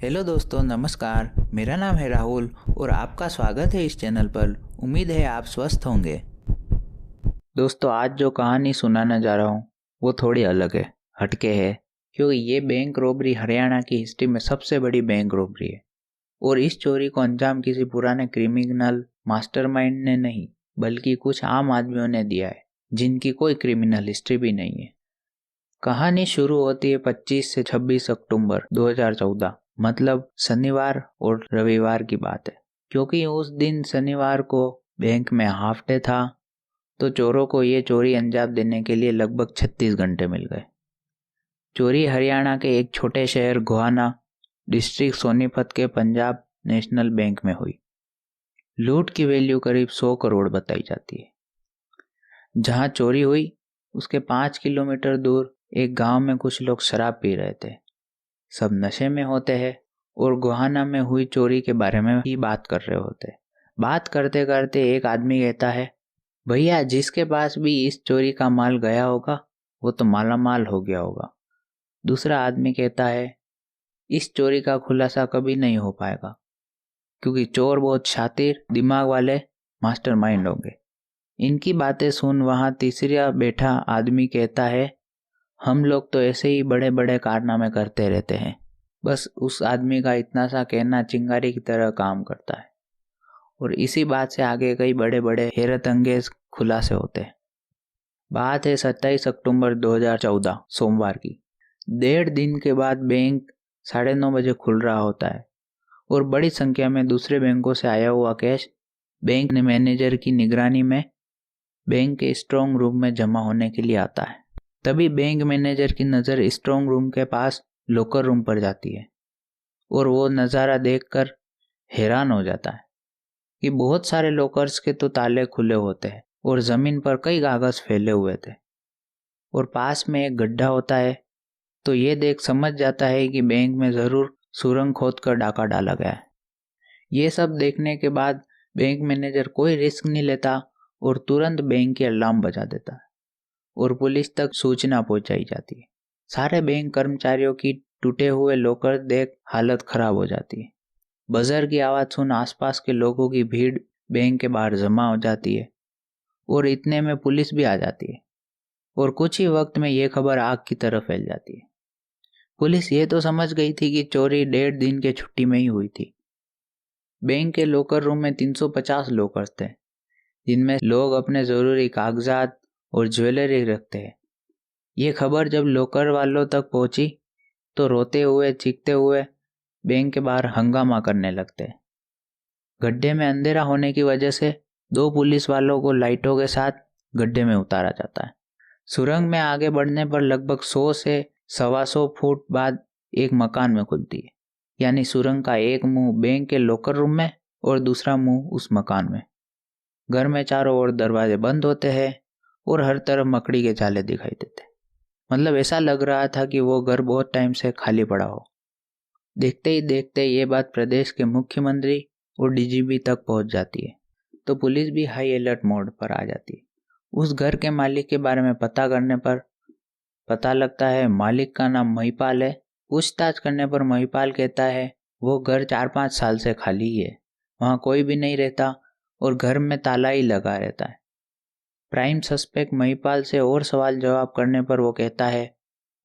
Hello दोस्तों, नमस्कार। मेरा नाम है राहुल और आपका स्वागत है इस चैनल पर। उम्मीद है आप स्वस्थ होंगे। दोस्तों, आज जो कहानी सुनाने जा रहा हूँ वो थोड़ी अलग है, हटके है, क्योंकि ये बैंक रॉबरी हरियाणा की हिस्ट्री में सबसे बड़ी बैंक रॉबरी है। और इस चोरी को अंजाम किसी पुराने क्रिमिनल मास्टरमाइंड ने नहीं, बल्कि कुछ आम आदमियों ने दिया है, जिनकी कोई क्रिमिनल हिस्ट्री भी नहीं है। कहानी शुरू होती है 25 से 26 अक्टूबर 2014, मतलब शनिवार और रविवार की बात है। क्योंकि उस दिन शनिवार को बैंक में हाफ डे था, तो चोरों को ये चोरी अंजाम देने के लिए लगभग 36 घंटे मिल गए। चोरी हरियाणा के एक छोटे शहर गोहाना डिस्ट्रिक्ट सोनीपत के पंजाब नेशनल बैंक में हुई। लूट की वैल्यू करीब 100 करोड़ बताई जाती है। जहां चोरी हुई उसके 5 किलोमीटर दूर एक गांव में कुछ लोग शराब पी रहे थे। सब नशे में होते हैं और गोहाना में हुई चोरी के बारे में ही बात कर रहे होते। बात करते करते एक आदमी कहता है, भैया जिसके पास भी इस चोरी का माल गया होगा वो तो मालामाल हो गया होगा। दूसरा आदमी कहता है, इस चोरी का खुलासा कभी नहीं हो पाएगा, क्योंकि चोर बहुत शातिर दिमाग वाले मास्टरमाइंड होंगे। इनकी बातें सुन वहां तीसरा बैठा आदमी कहता है, हम लोग तो ऐसे ही बड़े बड़े कारनामे करते रहते हैं। बस उस आदमी का इतना सा कहना चिंगारी की तरह काम करता है। और इसी बात से आगे कई बड़े बड़े हैरत अंगेज खुलासे होते हैं। बात है 27 अक्टूबर 2014 सोमवार की। 1.5 दिन के बाद बैंक 9:30 बजे खुल रहा होता है और बड़ी संख्या में दूसरे बैंकों से आया हुआ कैश बैंक मैनेजर की निगरानी में बैंक के स्ट्रांग रूम में जमा होने के लिए आता है। तभी बैंक मैनेजर की नज़र स्ट्रांग रूम के पास लॉकर रूम पर जाती है और वो नज़ारा देखकर हैरान हो जाता है कि बहुत सारे लॉकर्स के तो ताले खुले होते हैं और ज़मीन पर कई कागज़ फैले हुए थे और पास में एक गड्ढा होता है। तो ये देख समझ जाता है कि बैंक में ज़रूर सुरंग खोद कर डाका डाला गया है। ये सब देखने के बाद बैंक मैनेजर कोई रिस्क नहीं लेता और तुरंत बैंक की अलार्म बजा देता है और पुलिस तक सूचना पहुंचाई जाती है। सारे बैंक कर्मचारियों की टूटे हुए लॉकर देख हालत खराब हो जाती है। बजर की आवाज़ सुन आसपास के लोगों की भीड़ बैंक के बाहर जमा हो जाती है और इतने में पुलिस भी आ जाती है और कुछ ही वक्त में ये खबर आग की तरह फैल जाती है। पुलिस ये तो समझ गई थी कि चोरी 1.5 दिन के छुट्टी में ही हुई थी। बैंक के लॉकर रूम में 350 लॉकर्स थे, जिनमें लोग अपने ज़रूरी कागजात और ज्वेलरी रखते हैं। ये खबर जब लॉकर वालों तक पहुंची तो रोते हुए चीखते हुए बैंक के बाहर हंगामा करने लगते हैं। गड्ढे में अंधेरा होने की वजह से 2 पुलिस वालों को लाइटों के साथ गड्ढे में उतारा जाता है। सुरंग में आगे बढ़ने पर लगभग 100 से 125 फुट बाद एक मकान में खुलती है। यानी सुरंग का एक मुंह बैंक के लॉकर रूम में और दूसरा मुंह उस मकान में। घर में चारों ओर दरवाजे बंद होते हैं और हर तरफ मकड़ी के जाले दिखाई देते। मतलब ऐसा लग रहा था कि वो घर बहुत टाइम से खाली पड़ा हो। देखते ही देखते ये बात प्रदेश के मुख्यमंत्री और डीजीपी तक पहुंच जाती है, तो पुलिस भी हाई अलर्ट मोड पर आ जाती है। उस घर के मालिक के बारे में पता करने पर पता लगता है मालिक का नाम महिपाल है। पूछताछ करने पर महिपाल कहता है वो घर 4-5 साल से खाली ही है, वहाँ कोई भी नहीं रहता और घर में ताला ही लगा रहता है। प्राइम सस्पेक्ट महिपाल से और सवाल जवाब करने पर वो कहता है,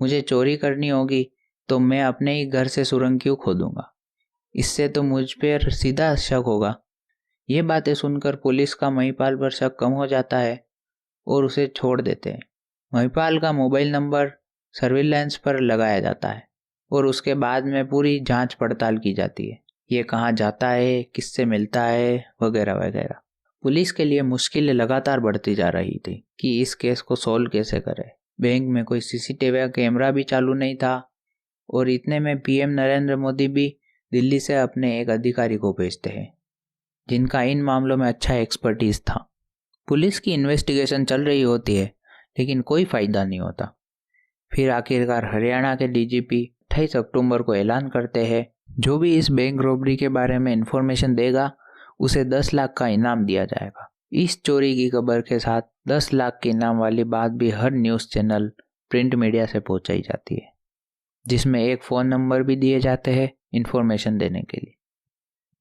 मुझे चोरी करनी होगी तो मैं अपने ही घर से सुरंग क्यों खोदूंगा, इससे तो मुझ पर सीधा शक होगा। ये बातें सुनकर पुलिस का महिपाल पर शक कम हो जाता है और उसे छोड़ देते हैं। महिपाल का मोबाइल नंबर सर्विलांस पर लगाया जाता है और उसके बाद में पूरी जांच पड़ताल की जाती है। ये कहाँ जाता है, किससे मिलता है, वगैरह वगैरह। पुलिस के लिए मुश्किलें लगातार बढ़ती जा रही थी कि इस केस को सोल्व कैसे करें। बैंक में कोई सीसीटीवी कैमरा भी चालू नहीं था और इतने में पीएम नरेंद्र मोदी भी दिल्ली से अपने एक अधिकारी को भेजते हैं, जिनका इन मामलों में अच्छा एक्सपर्टीज था। पुलिस की इन्वेस्टिगेशन चल रही होती है, लेकिन कोई फायदा नहीं होता। फिर आखिरकार हरियाणा के डीजीपी 28 अक्टूबर को ऐलान करते हैं, जो भी इस बैंक रॉबरी के बारे में इंफॉर्मेशन देगा उसे 10 लाख का इनाम दिया जाएगा। इस चोरी की खबर के साथ 10 लाख के इनाम वाली बात भी हर न्यूज़ चैनल, प्रिंट मीडिया से पहुंचाई जाती है, जिसमें एक फ़ोन नंबर भी दिए जाते हैं इन्फॉर्मेशन देने के लिए।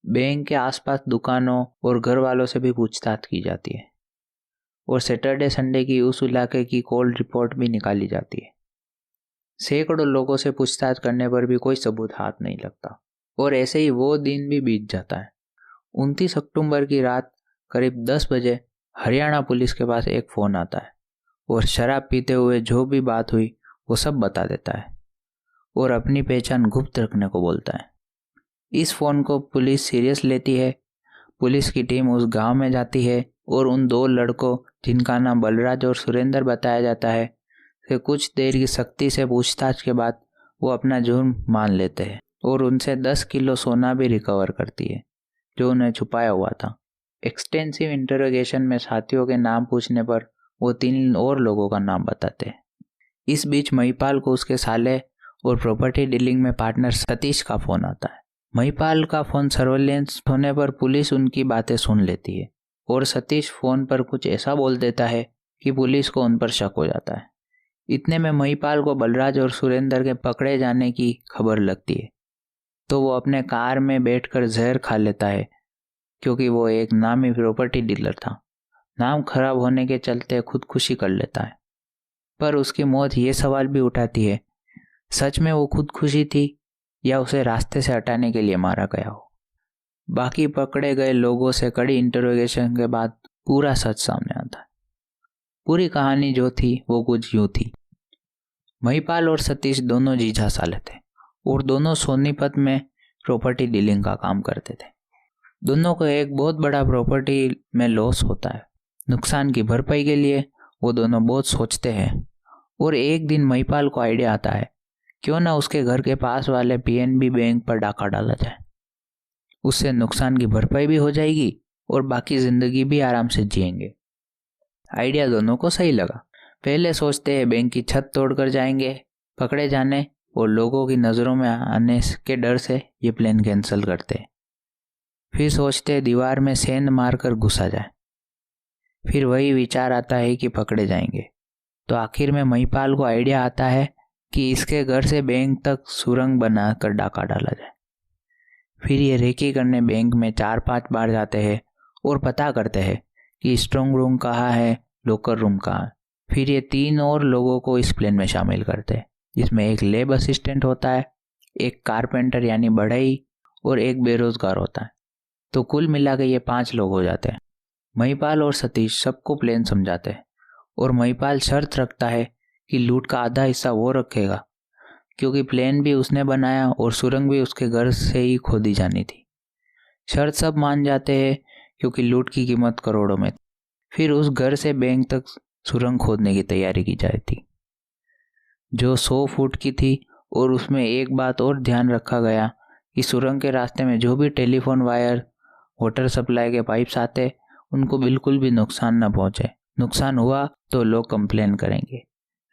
बैंक के आसपास दुकानों और घर वालों से भी पूछताछ की जाती है और सैटरडे संडे की उस इलाके की कॉल रिपोर्ट भी निकाली जाती है। सैकड़ों लोगों से पूछताछ करने पर भी कोई सबूत हाथ नहीं लगता और ऐसे ही वो दिन भी बीत जाता है। 29 अक्टूबर की रात करीब 10 बजे हरियाणा पुलिस के पास एक फ़ोन आता है और शराब पीते हुए जो भी बात हुई वो सब बता देता है और अपनी पहचान गुप्त रखने को बोलता है। इस फ़ोन को पुलिस सीरियस लेती है। पुलिस की टीम उस गांव में जाती है और उन 2 लड़कों जिनका नाम बलराज और सुरेंद्र बताया जाता है कि कुछ देर की सख्ती से पूछताछ के बाद वो अपना जुर्म मान लेते हैं और उनसे 10 किलो सोना भी रिकवर करती है जो उन्हें छुपाया हुआ था। एक्सटेंसिव इंटरोगेशन में साथियों के नाम पूछने पर वो 3 और लोगों का नाम बताते हैं। इस बीच महिपाल को उसके साले और प्रॉपर्टी डीलिंग में पार्टनर सतीश का फ़ोन आता है। महिपाल का फ़ोन सर्वेलेंस होने पर पुलिस उनकी बातें सुन लेती है और सतीश फ़ोन पर कुछ ऐसा बोल देता है कि पुलिस को उन पर शक हो जाता है। इतने में महिपाल को बलराज और सुरेंद्र के पकड़े जाने की खबर लगती है तो वो अपने कार में बैठकर जहर खा लेता है क्योंकि वो एक नामी प्रॉपर्टी डीलर था। नाम खराब होने के चलते खुदकुशी कर लेता है। पर उसकी मौत ये सवाल भी उठाती है, सच में वो खुदकुशी थी या उसे रास्ते से हटाने के लिए मारा गया हो। बाकी पकड़े गए लोगों से कड़ी इंटरोगेशन के बाद पूरा सच सामने आता है। पूरी कहानी जो थी वो कुछ यूँ थी। महिपाल और सतीश दोनों जीजा साले थे और दोनों सोनीपत में प्रॉपर्टी डीलिंग का काम करते थे। दोनों को एक बहुत बड़ा प्रॉपर्टी में लॉस होता है। नुकसान की भरपाई के लिए वो दोनों बहुत सोचते हैं और एक दिन महिपाल को आइडिया आता है क्यों ना उसके घर के पास वाले पीएनबी बैंक पर डाका डाला जाए। उससे नुकसान की भरपाई भी हो जाएगी और बाकी ज़िंदगी भी आराम से जिएंगे। आइडिया दोनों को सही लगा। पहले सोचते हैं बैंक की छत तोड़कर जाएंगे, पकड़े जाने और लोगों की नज़रों में आने के डर से ये प्लान कैंसिल करते हैं। फिर सोचते हैं दीवार में सेंध मारकर घुसा जाए। फिर वही विचार आता है कि पकड़े जाएंगे। तो आखिर में महिपाल को आइडिया आता है कि इसके घर से बैंक तक सुरंग बनाकर डाका डाला जाए। फिर ये रेकी करने बैंक में 4-5 बार जाते हैं और पता करते हैं कि स्ट्रांग रूम कहाँ है, लॉकर रूम कहाँ है। फिर ये 3 और लोगों को इस प्लान में शामिल करते हैं जिसमें एक लैब असिस्टेंट होता है, एक कारपेंटर यानी बढ़ई और एक बेरोजगार होता है। तो कुल मिला के ये 5 लोग हो जाते हैं। महिपाल और सतीश सबको प्लान समझाते हैं और महिपाल शर्त रखता है कि लूट का आधा हिस्सा वो रखेगा क्योंकि प्लान भी उसने बनाया और सुरंग भी उसके घर से ही खोदी जानी थी। शर्त सब मान जाते हैं क्योंकि लूट की कीमत करोड़ों में थी। फिर उस घर से बैंक तक सुरंग खोदने की तैयारी की जाती थी जो 100 फुट की थी और उसमें एक बात और ध्यान रखा गया कि सुरंग के रास्ते में जो भी टेलीफोन वायर, वाटर सप्लाई के पाइप्स आते उनको बिल्कुल भी नुकसान न पहुंचे। नुकसान हुआ तो लोग कंप्लेन करेंगे,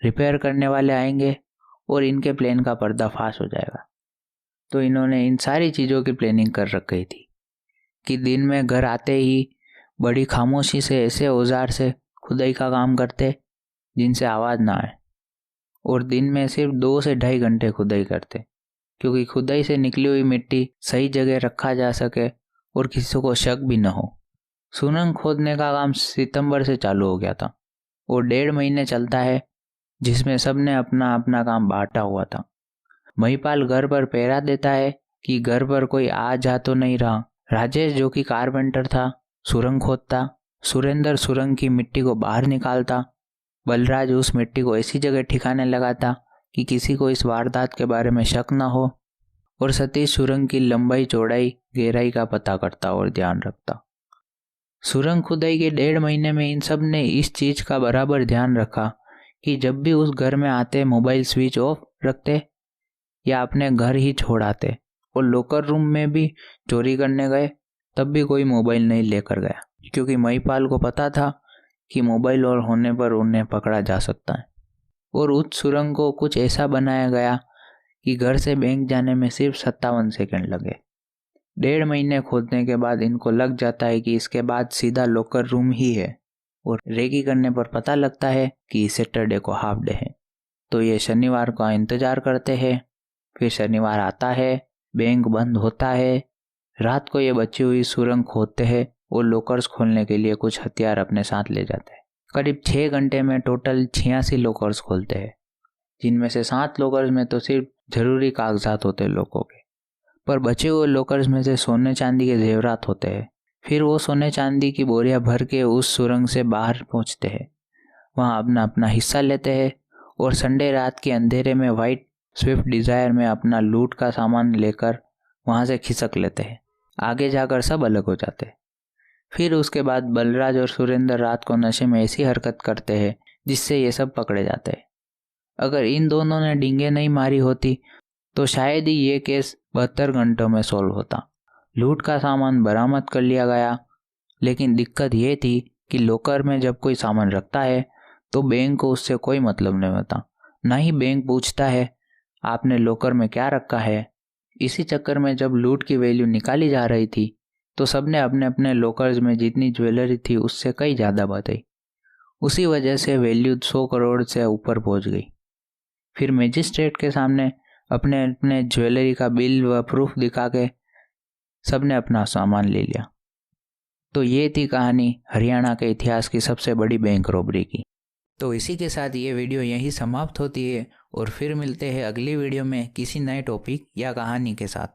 रिपेयर करने वाले आएंगे और इनके प्लान का पर्दाफाश हो जाएगा। तो इन्होंने इन सारी चीज़ों की प्लानिंग कर रखी थी कि दिन में घर आते ही बड़ी खामोशी से ऐसे औजार से खुदाई का काम करते जिनसे आवाज़ ना आए और दिन में सिर्फ 2 से 2.5 घंटे खुदाई करते क्योंकि खुदाई से निकली हुई मिट्टी सही जगह रखा जा सके और किसी को शक भी न हो। सुरंग खोदने का काम सितंबर से चालू हो गया था और 1.5 महीने चलता है जिसमें सबने अपना अपना काम बांटा हुआ था। महिपाल घर पर पहरा देता है कि घर पर कोई आ जा तो नहीं रहा। राजेश जो कि कारपेंटर था सुरंग खोदता, सुरेंद्र सुरंग की मिट्टी को बाहर निकालता, बलराज उस मिट्टी को ऐसी जगह ठिकाने लगाता कि किसी को इस वारदात के बारे में शक न हो और सतीश सुरंग की लंबाई, चौड़ाई, गहराई का पता करता और ध्यान रखता। सुरंग खुदाई के 1.5 महीने में इन सब ने इस चीज़ का बराबर ध्यान रखा कि जब भी उस घर में आते मोबाइल स्विच ऑफ रखते या अपने घर ही छोड़ आते और लॉकर रूम में भी चोरी करने गए तब भी कोई मोबाइल नहीं लेकर गया क्योंकि महिपाल को पता था कि मोबाइल और होने पर उन्हें पकड़ा जा सकता है। और उस सुरंग को कुछ ऐसा बनाया गया कि घर से बैंक जाने में सिर्फ 57 सेकंड लगे। 1.5 महीने खोदने के बाद इनको लग जाता है कि इसके बाद सीधा लॉकर रूम ही है और रेकी करने पर पता लगता है कि सैटरडे को हाफ डे है। तो ये शनिवार का इंतज़ार करते हैं। फिर शनिवार आता है बैंक बंद होता है। रात को ये बची हुई सुरंग खोदते हैं और लॉकर्स खोलने के लिए कुछ हथियार अपने साथ ले जाते हैं। करीब 6 घंटे में टोटल 86 लॉकर्स खोलते हैं, जिनमें से 7 लॉकर्स में तो सिर्फ जरूरी कागजात होते हैं लोगों के, पर बचे हुए लॉकर्स में से सोने चांदी के जेवरात होते हैं। फिर वो सोने चांदी की बोरियां भर के उस सुरंग से बाहर पहुंचते हैं, वहाँ अपना अपना हिस्सा लेते हैं और संडे रात के अंधेरे में वाइट स्विफ्ट डिज़ायर में अपना लूट का सामान लेकर वहाँ से खिसक लेते हैं। आगे जाकर सब अलग हो जाते हैं। फिर उसके बाद बलराज और सुरेंद्र रात को नशे में ऐसी हरकत करते हैं जिससे ये सब पकड़े जाते हैं। अगर इन दोनों ने डींगे नहीं मारी होती तो शायद ही ये केस 72 घंटों में सॉल्व होता। लूट का सामान बरामद कर लिया गया, लेकिन दिक्कत ये थी कि लॉकर में जब कोई सामान रखता है तो बैंक को उससे कोई मतलब नहीं होता, ना ही बैंक पूछता है आपने लॉकर में क्या रखा है। इसी चक्कर में जब लूट की वैल्यू निकाली जा रही थी तो सबने अपने अपने लॉकर्स में जितनी ज्वेलरी थी उससे कई ज़्यादा बताई। उसी वजह से वैल्यू 100 करोड़ से ऊपर पहुंच गई। फिर मजिस्ट्रेट के सामने अपने अपने ज्वेलरी का बिल व प्रूफ दिखा के सबने अपना सामान ले लिया। तो ये थी कहानी हरियाणा के इतिहास की सबसे बड़ी बैंक रॉबरी की। तो इसी के साथ ये वीडियो यहीं समाप्त होती है और फिर मिलते हैं अगली वीडियो में किसी नए टॉपिक या कहानी के साथ।